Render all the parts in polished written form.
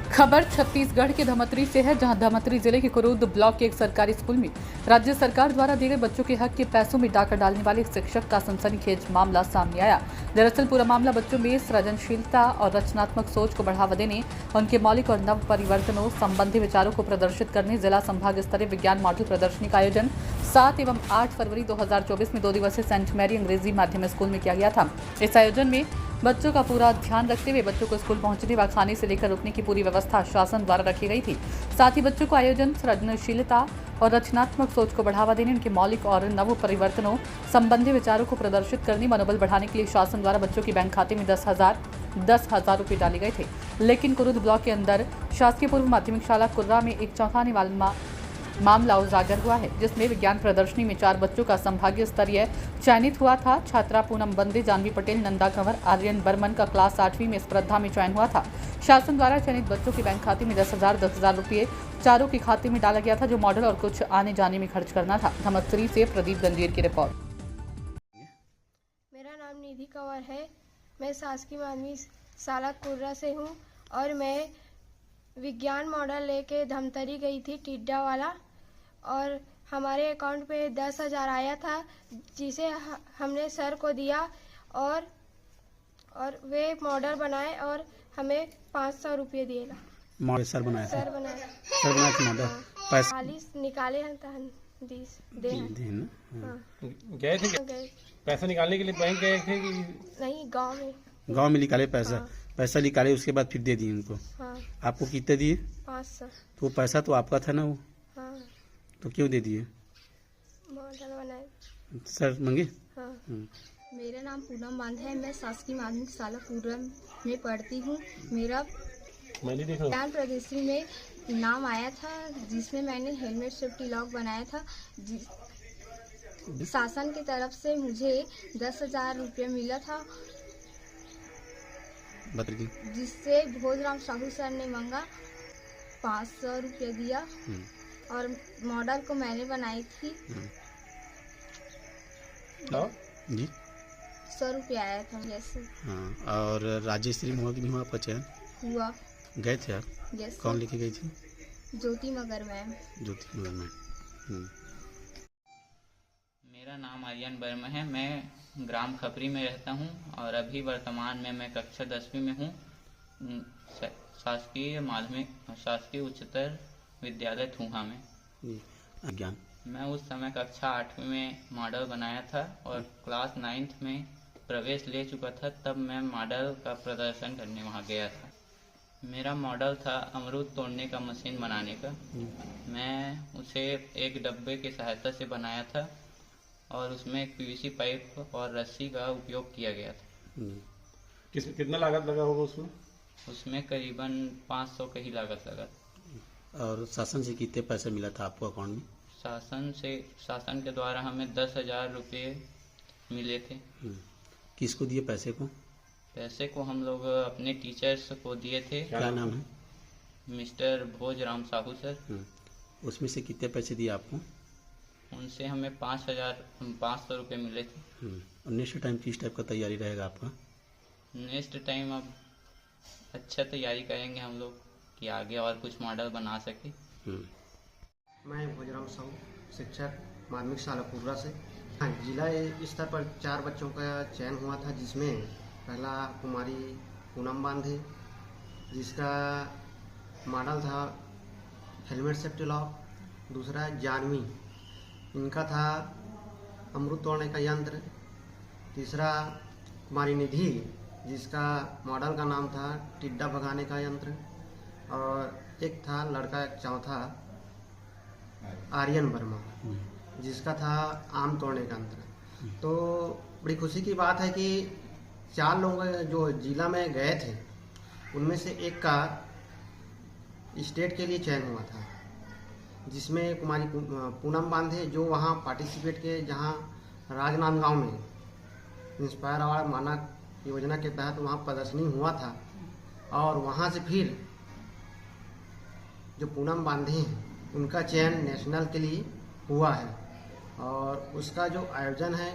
खबर छत्तीसगढ़ के धमतरी से है, जहां धमतरी जिले के कुरूद ब्लॉक के एक सरकारी स्कूल में राज्य सरकार द्वारा दिए गए बच्चों के हक के पैसों में डाका डालने वाले एक शिक्षक का सनसनीखेज मामला सामने आया। दरअसल पूरा मामला बच्चों में सृजनशीलता और रचनात्मक सोच को बढ़ावा देने, उनके मौलिक और नव परिवर्तनों संबंधी विचारों को प्रदर्शित करने जिला संभाग स्तरीय विज्ञान मॉडल प्रदर्शनी का आयोजन 7 एवं 8 फरवरी 2024 में 2 दिवसीय सेंट मैरी अंग्रेजी माध्यम स्कूल में किया गया था। इस आयोजन में बच्चों का पूरा ध्यान रखते हुए बच्चों को स्कूल पहुंचने व खाने से लेकर रुकने की पूरी व्यवस्था शासन द्वारा रखी गई थी। साथ ही बच्चों को आयोजन सृजनशीलता और रचनात्मक सोच को बढ़ावा देने, उनके मौलिक और नव परिवर्तनों संबंधी विचारों को प्रदर्शित करने, मनोबल बढ़ाने के लिए शासन द्वारा बच्चों के बैंक खाते में 10,000 रुपये डाले गए थे। लेकिन कुरूद ब्लॉक के अंदर शासकीय पूर्व माध्यमिक शाला कुर्रा में एक चौंकाने वाला मामला उजागर हुआ है, जिसमें विज्ञान प्रदर्शनी में 4 बच्चों का संभागीय स्तरीय चयनित हुआ था। छात्रा पूनम बंदे, जानवी पटेल, नंदा कंवर, आर्यन बर्मन का क्लास 8वीं में स्पर्धा में चयन हुआ था। शासन द्वारा चयनित बच्चों के बैंक खाते में 10,000 रुपये चारों के खाते में डाला गया था, जो मॉडल और कुछ आने जाने में खर्च करना था। धमतरी से प्रदीप गंजीर की रिपोर्ट। मेरा नाम निधि कंवर है। मैं शासकीय माध्यमिक शाला कुर्रा से हूँ और मैं विज्ञान मॉडल लेके धमतरी गई थी टिड्डा वाला, और हमारे अकाउंट पे 10,000 आया था, जिसे हमने सर को दिया और वे मॉडल बनाए और हमें 500 रुपये दिए। मॉडल सर बनाया सर बनाया मॉडल। पैसा निकाले दे गए थे। पैसा निकालने के लिए बैंक गए थे कि नहीं, गांव में निकाले पैसा। हाँ। पैसा निकाले, उसके बाद फिर दे दिए उनको। हाँ। आपको कितने दिए? 500। तो वो पैसा तो आपका था ना वो? हाँ। तो क्यों दे दिए? मॉडल बनाए सर मंगे? हाँ। मेरा नाम पूनम बांध है। मैं शासकीय माध्यमिक शाला कुर्रा में पढ़ती हूँ। मेरा विज्ञान प्रदर्शनी में नाम आया था, जिसमें मैंने हेलमेट सेफ्टी लॉक बनाया था। शासन की तरफ से मुझे 10,000 रुपये मिला था, जिससे भोजराम साहू सर ने मांगा 500 रुपये दिया और मॉडल को मैंने बनाई थी। जी 100 रुपये आया था जैसे। हाँ, और राज्य स्तरीय में भी हुआ आपका चयन? हुआ। गए थे आप? यस। कौन लेके गई थी? ज्योति मगर मैम। ज्योति मगर मैम। मेरा नाम आर्यन बर्मा है। मैं ग्राम खपरी में रहता हूं और अभी वर्तमान में मैं कक्षा 10वीं में हूं, शासकीय उच्चतर विद्यालय थूहा में। विज्ञान मैं उस समय कक्षा 8वीं में मॉडल बनाया था और क्लास 9th में प्रवेश ले चुका था। तब मैं मॉडल का प्रदर्शन करने वहां गया था। मेरा मॉडल था अमरूद तोड़ने का मशीन बनाने का। मैं उसे एक डब्बे की सहायता से बनाया था और उसमें एक पीवीसी पाइप और रस्सी का उपयोग किया गया था। कितना लागत लगा होगा उसमें? उसमें करीबन 500 का ही लागत लगा। और शासन से कितने पैसे मिला था आपको अकाउंट में? शासन के द्वारा हमें 10,000 रुपये मिले थे। किसको दिए पैसे को? पैसे को हम लोग अपने टीचर्स को दिए थे। क्या नाम है? Mister Bhojram Sahu sir. उसमें से कितने पैसे दिए आपको? उनसे हमें 5,500 रुपये मिले थे। और नेक्स्ट टाइम किस टाइप का तैयारी रहेगा आपका? नेक्स्ट टाइम अब अच्छा तैयारी करेंगे हम लोग कि आगे और कुछ मॉडल बना सके। मैं भोजराम साहू, शिक्षक माध्यमिक शाला कुर्रा से। हाँ, जिला स्तर पर 4 बच्चों का चयन हुआ था, जिसमें पहला कुमारी पूनम बांधे, जिसका मॉडल था हेलमेट सेफ्टी लॉक। दूसरा जानवी, इनका था अमरूद तोड़ने का यंत्र। तीसरा कुमारी निधि, जिसका मॉडल का नाम था टिड्डा भगाने का यंत्र। और एक था लड़का, एक चौथा आर्यन वर्मा, जिसका था आम तोड़ने का यंत्र। तो बड़ी खुशी की बात है कि 4 लोग जो जिला में गए थे, उनमें से एक का स्टेट के लिए चयन हुआ था, जिसमें कुमारी पूनम बांधे जो वहाँ पार्टिसिपेट किए, जहाँ राजनांदगांव में इंस्पायर अवार्ड मानक योजना के तहत वहाँ प्रदर्शनी हुआ था। और वहाँ से फिर जो पूनम बांधे हैं, उनका चयन नेशनल के लिए हुआ है। और उसका जो आयोजन है,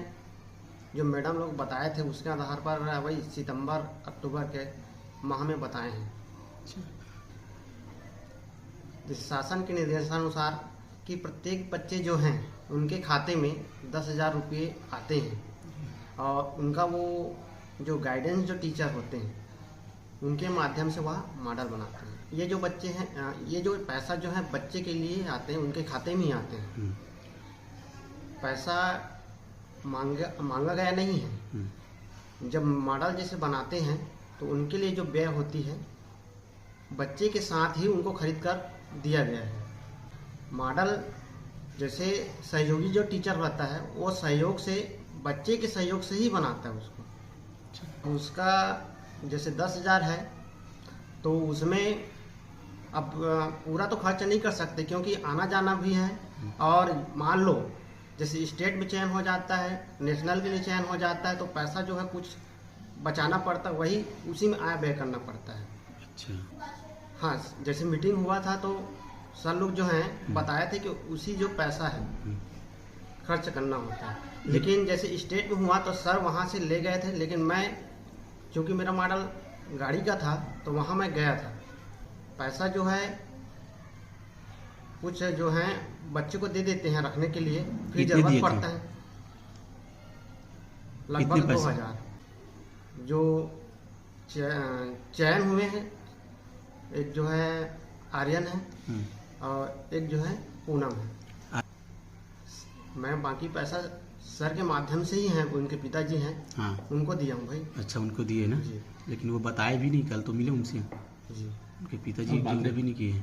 जो मैडम लोग बताए थे, उसके आधार पर वही सितंबर अक्टूबर के माह में बताए हैं। जिस शासन के निर्देशानुसार कि प्रत्येक बच्चे जो हैं उनके खाते में 10,000 रुपये आते हैं और उनका वो जो गाइडेंस जो टीचर होते हैं उनके माध्यम से वह मॉडल बनाते हैं। ये जो बच्चे हैं, ये जो पैसा जो है बच्चे के लिए आते हैं, उनके खाते में ही आते हैं। पैसा मांगा गया नहीं है। जब मॉडल जैसे बनाते हैं तो उनके लिए जो व्यय होती है बच्चे के साथ ही उनको खरीद कर दिया गया है। मॉडल जैसे सहयोगी जो टीचर रहता है वो सहयोग से, बच्चे के सहयोग से ही बनाता है उसको। उसका जैसे 10,000 है तो उसमें अब पूरा तो खर्च नहीं कर सकते क्योंकि आना जाना भी है, और मान लो जैसे स्टेट में चयन हो जाता है, नेशनल के लिए चयन हो जाता है तो पैसा जो है कुछ बचाना पड़ता है, वही उसी में आय व्यय करना पड़ता है। अच्छा। हाँ, जैसे मीटिंग हुआ था तो सर लोग जो हैं बताए थे कि उसी जो पैसा है खर्च करना होता है। लेकिन जैसे स्टेट में हुआ तो सर वहाँ से ले गए थे, लेकिन मैं क्योंकि मेरा मॉडल गाड़ी का था तो वहाँ मैं गया था। पैसा जो है कुछ जो है बच्चे को दे देते हैं रखने के लिए, फिर जरूरत पड़ता है लगभग 2,000। जो चयन हुए हैं एक जो है आर्यन है और एक जो है पूनम है। मैं बाकी पैसा सर के माध्यम से ही है, उनके पिताजी हैं। हाँ। उनको दिया हूँ भाई। अच्छा, उनको दिए ना जी। लेकिन वो बताए भी नहीं, कल तो मिले उनसे जी। उनके पिताजी जिक्र भी नहीं किए।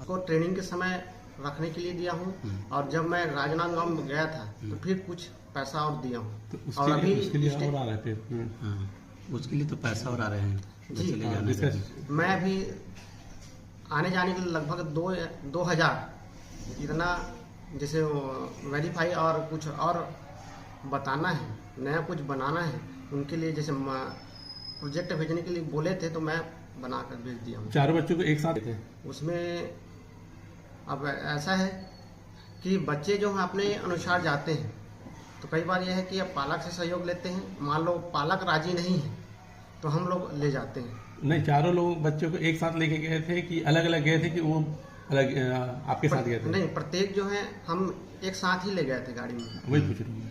उसको ट्रेनिंग के समय रखने के लिए दिया हूँ और जब मैं राजनांदगांव में गया था तो फिर कुछ पैसा और दिया हूँ। तो और अभी उसके लिए और आ रहा है फिर। हाँ, उसके लिए तो पैसा और आ रहे हैं जी। चले जाने के। मैं अभी आने जाने के लिए लगभग 2,000 इतना, जैसे वेरीफाई और कुछ और बताना है, नया कुछ बनाना है उनके लिए, जैसे प्रोजेक्ट भेजने के लिए बोले थे तो मैं बना कर भेज दिया हूँ। 4 बच्चों को एक साथ थे उसमें अब ऐसा है कि बच्चे जो हैं अपने अनुसार जाते हैं तो कई बार यह है कि अब पालक से सहयोग लेते हैं। मान लो पालक राजी नहीं है तो हम लोग ले जाते हैं। नहीं, चारों लोग बच्चों को एक साथ लेके गए थे कि अलग अलग गए थे कि वो अलग आपके साथ गए थे? नहीं, प्रत्येक जो है हम एक साथ ही ले गए थे गाड़ी में। वही पूछ रहा हूँ।